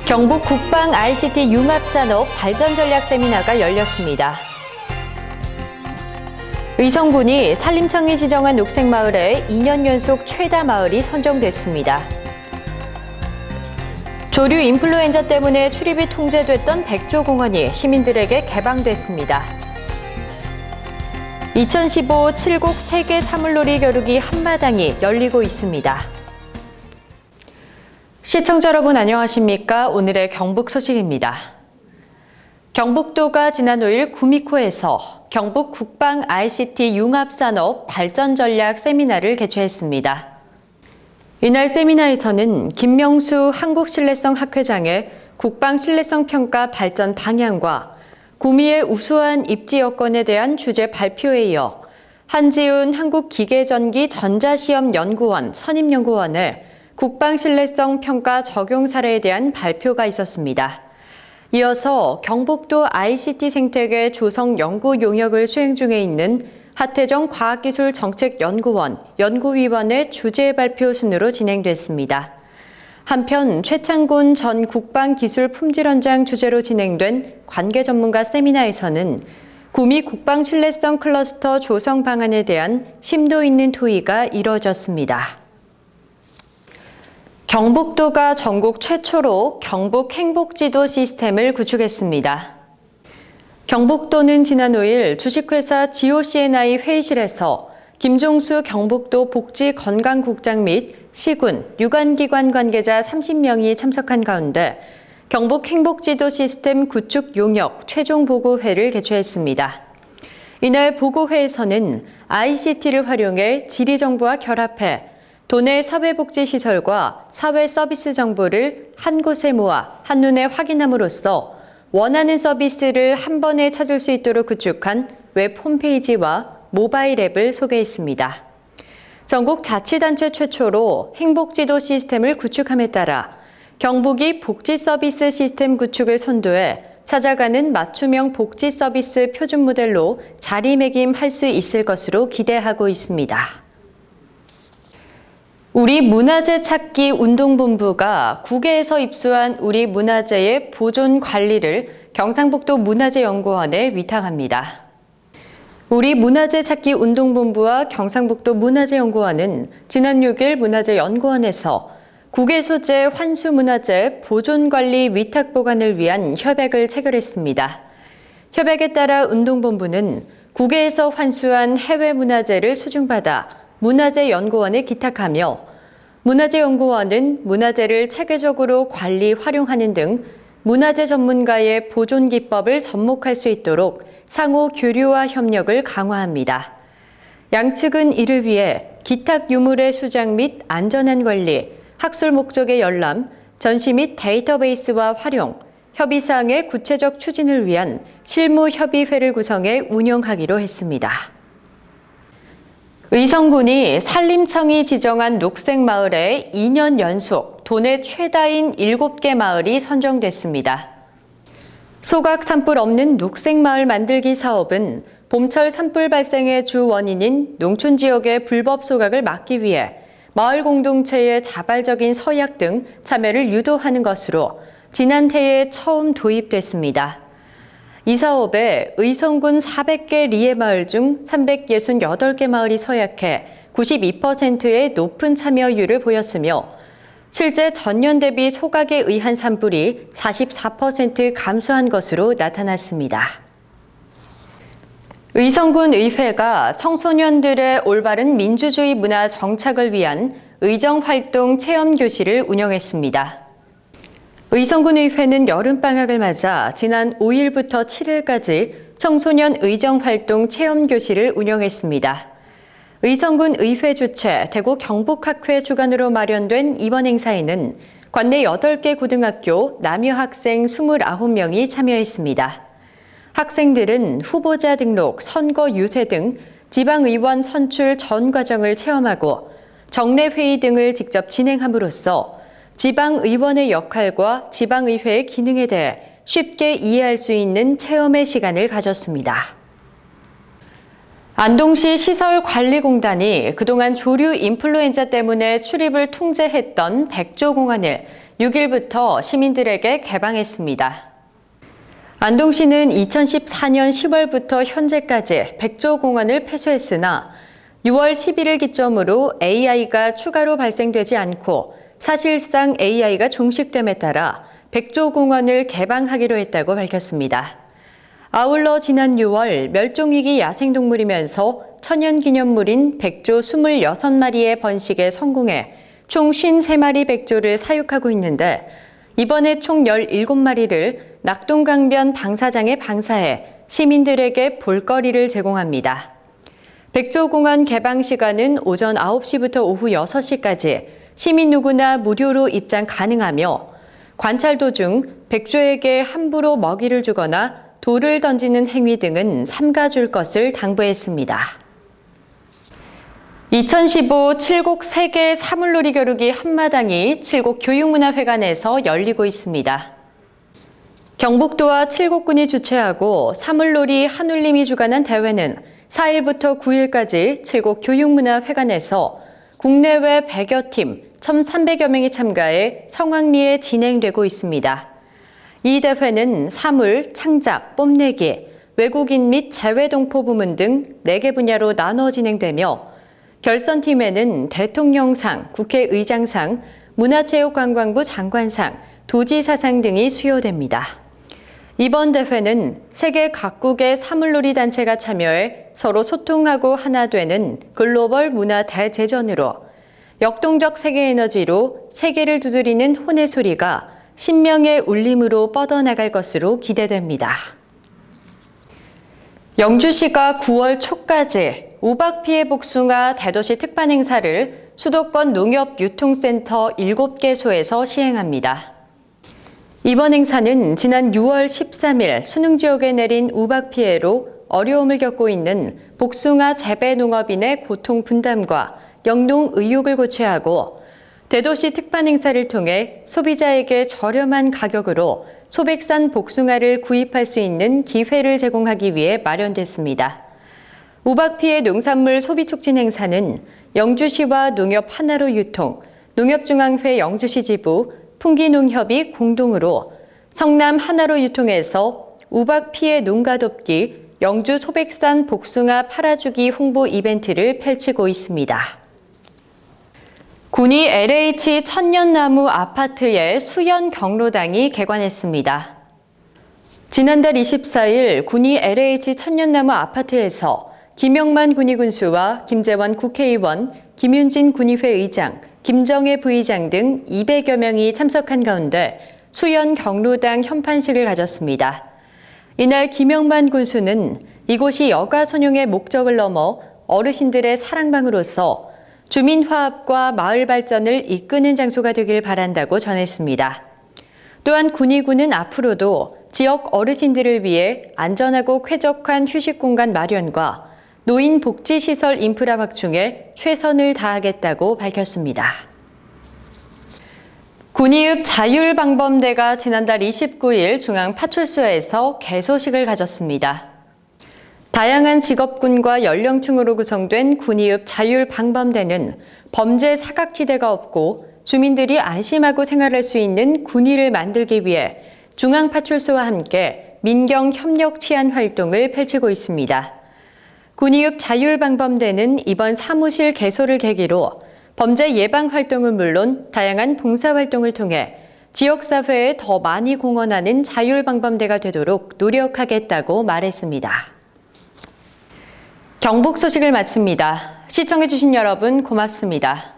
경북 국방 ICT 융합산업 발전 전략 세미나가 열렸습니다. 의성군이 산림청이 지정한 녹색마을에 2년 연속 최다 마을이 선정됐습니다. 조류 인플루엔자 때문에 출입이 통제됐던 백조공원이 시민들에게 개방됐습니다. 2015 칠곡 세계 사물놀이 겨루기 한마당이 열리고 있습니다. 시청자 여러분 안녕하십니까? 오늘의 경북 소식입니다. 경북도가 지난 5일 구미코에서 경북 국방 ICT 융합산업 발전 전략 세미나를 개최했습니다. 이날 세미나에서는 김명수 한국신뢰성 학회장의 국방 신뢰성 평가 발전 방향과 구미의 우수한 입지 여건에 대한 주제 발표에 이어 한지훈 한국기계전기 전자시험연구원 선임연구원의 국방 신뢰성 평가 적용 사례에 대한 발표가 있었습니다. 이어서 경북도 ICT 생태계 조성 연구 용역을 수행 중에 있는 하태정 과학기술정책연구원 연구위원회 주제 발표 순으로 진행됐습니다. 한편 최창곤 전 국방기술품질원장 주재로 진행된 관계 전문가 세미나에서는 구미 국방 신뢰성 클러스터 조성 방안에 대한 심도 있는 토의가 이뤄졌습니다. 경북도가 전국 최초로 경북 행복지도 시스템을 구축했습니다. 경북도는 지난 5일 주식회사 GOCNI 회의실에서 김종수 경북도 복지건강국장 및 시군, 유관기관 관계자 30명이 참석한 가운데 경북 행복지도 시스템 구축 용역 최종 보고회를 개최했습니다. 이날 보고회에서는 ICT를 활용해 지리정보와 결합해 도내 사회복지시설과 사회 서비스 정보를 한 곳에 모아 한눈에 확인함으로써 원하는 서비스를 한 번에 찾을 수 있도록 구축한 웹 홈페이지와 모바일 앱을 소개했습니다. 전국 자치단체 최초로 행복지도 시스템을 구축함에 따라 경북이 복지서비스 시스템 구축을 선도해 찾아가는 맞춤형 복지서비스 표준 모델로 자리매김할 수 있을 것으로 기대하고 있습니다. 우리 문화재 찾기 운동본부가 국외에서 입수한 우리 문화재의 보존 관리를 경상북도 문화재연구원에 위탁합니다. 우리 문화재 찾기 운동본부와 경상북도 문화재연구원은 지난 6일 문화재연구원에서 국외 소재 환수 문화재 보존 관리 위탁 보관을 위한 협약을 체결했습니다. 협약에 따라 운동본부는 국외에서 환수한 해외 문화재를 수중받아 문화재연구원에 기탁하며 문화재연구원은 문화재를 체계적으로 관리, 활용하는 등 문화재 전문가의 보존 기법을 접목할 수 있도록 상호 교류와 협력을 강화합니다. 양측은 이를 위해 기탁 유물의 수장 및 안전한 관리, 학술 목적의 열람, 전시 및 데이터베이스와 활용, 협의사항의 구체적 추진을 위한 실무협의회를 구성해 운영하기로 했습니다. 의성군이 산림청이 지정한 녹색마을에 2년 연속 도내 최다인 7개 마을이 선정됐습니다. 소각 산불 없는 녹색마을 만들기 사업은 봄철 산불 발생의 주 원인인 농촌 지역의 불법 소각을 막기 위해 마을 공동체의 자발적인 서약 등 참여를 유도하는 것으로 지난해에 처음 도입됐습니다. 이 사업에 의성군 400개 리의 마을 중 368개 마을이 서약해 92%의 높은 참여율을 보였으며 실제 전년 대비 소각에 의한 산불이 44% 감소한 것으로 나타났습니다. 의성군 의회가 청소년들의 올바른 민주주의 문화 정착을 위한 의정활동 체험교실을 운영했습니다. 의성군 의회는 여름방학을 맞아 지난 5일부터 7일까지 청소년 의정활동 체험교실을 운영했습니다. 의성군 의회 주최 대구 경북학회 주관으로 마련된 이번 행사에는 관내 8개 고등학교 남녀 학생 29명이 참여했습니다. 학생들은 후보자 등록, 선거 유세 등 지방의원 선출 전 과정을 체험하고 정례회의 등을 직접 진행함으로써 지방의원의 역할과 지방의회의 기능에 대해 쉽게 이해할 수 있는 체험의 시간을 가졌습니다. 안동시 시설관리공단이 그동안 조류 인플루엔자 때문에 출입을 통제했던 백조공원을 6일부터 시민들에게 개방했습니다. 안동시는 2014년 10월부터 현재까지 백조공원을 폐쇄했으나 6월 10일을 기점으로 AI가 추가로 발생되지 않고 사실상 AI가 종식됨에 따라 백조공원을 개방하기로 했다고 밝혔습니다. 아울러 지난 6월 멸종위기 야생동물이면서 천연기념물인 백조 26마리의 번식에 성공해 총 53마리 백조를 사육하고 있는데 이번에 총 17마리를 낙동강변 방사장에 방사해 시민들에게 볼거리를 제공합니다. 백조공원 개방 시간은 오전 9시부터 오후 6시까지 시민 누구나 무료로 입장 가능하며 관찰 도중 백조에게 함부로 먹이를 주거나 돌을 던지는 행위 등은 삼가줄 것을 당부했습니다. 2015 칠곡 세계 사물놀이 겨루기 한마당이 칠곡 교육문화회관에서 열리고 있습니다. 경북도와 칠곡군이 주최하고 사물놀이 한울림이 주관한 대회는 4일부터 9일까지 칠곡 교육문화회관에서 국내외 100여 팀 1,300여 명이 참가해 성황리에 진행되고 있습니다. 이 대회는 사물, 창작, 뽐내기, 외국인 및 재외동포 부문 등 4개 분야로 나눠 진행되며 결선팀에는 대통령상, 국회의장상, 문화체육관광부 장관상, 도지사상 등이 수여됩니다. 이번 대회는 세계 각국의 사물놀이 단체가 참여해 서로 소통하고 하나 되는 글로벌 문화 대제전으로 역동적 세계 에너지로 세계를 두드리는 혼의 소리가 신명의 울림으로 뻗어나갈 것으로 기대됩니다. 영주시가 9월 초까지 우박 피해 복숭아 대도시 특판 행사를 수도권 농협유통센터 7개소에서 시행합니다. 이번 행사는 지난 6월 13일 수능 지역에 내린 우박 피해로 어려움을 겪고 있는 복숭아 재배 농업인의 고통 분담과 영농 의욕을 고취하고 대도시 특판 행사를 통해 소비자에게 저렴한 가격으로 소백산 복숭아를 구입할 수 있는 기회를 제공하기 위해 마련됐습니다. 우박 피해 농산물 소비 촉진 행사는 영주시와 농협 하나로 유통, 농협중앙회 영주시 지부, 풍기농협이 공동으로 성남 하나로 유통해서 우박 피해 농가 돕기, 영주 소백산 복숭아 팔아주기 홍보 이벤트를 펼치고 있습니다. 군위 LH 천년나무 아파트의 수연 경로당이 개관했습니다. 지난달 24일 군위 LH 천년나무 아파트에서 김영만 군위군수와 김재원 국회의원, 김윤진 군의회 의장, 김정혜 부의장 등 200여 명이 참석한 가운데 수연 경로당 현판식을 가졌습니다. 이날 김영만 군수는 이곳이 여가선용의 목적을 넘어 어르신들의 사랑방으로서 주민 화합과 마을 발전을 이끄는 장소가 되길 바란다고 전했습니다. 또한 군위군은 앞으로도 지역 어르신들을 위해 안전하고 쾌적한 휴식 공간 마련과 노인 복지시설 인프라 확충에 최선을 다하겠다고 밝혔습니다. 군위읍 자율방범대가 지난달 29일 중앙파출소에서 개소식을 가졌습니다. 다양한 직업군과 연령층으로 구성된 군위읍 자율방범대는 범죄 사각지대가 없고 주민들이 안심하고 생활할 수 있는 군위를 만들기 위해 중앙파출소와 함께 민경 협력 치안 활동을 펼치고 있습니다. 군위읍 자율방범대는 이번 사무실 개소를 계기로 범죄 예방 활동은 물론 다양한 봉사 활동을 통해 지역사회에 더 많이 공헌하는 자율방범대가 되도록 노력하겠다고 말했습니다. 경북 소식을 마칩니다. 시청해주신 여러분 고맙습니다.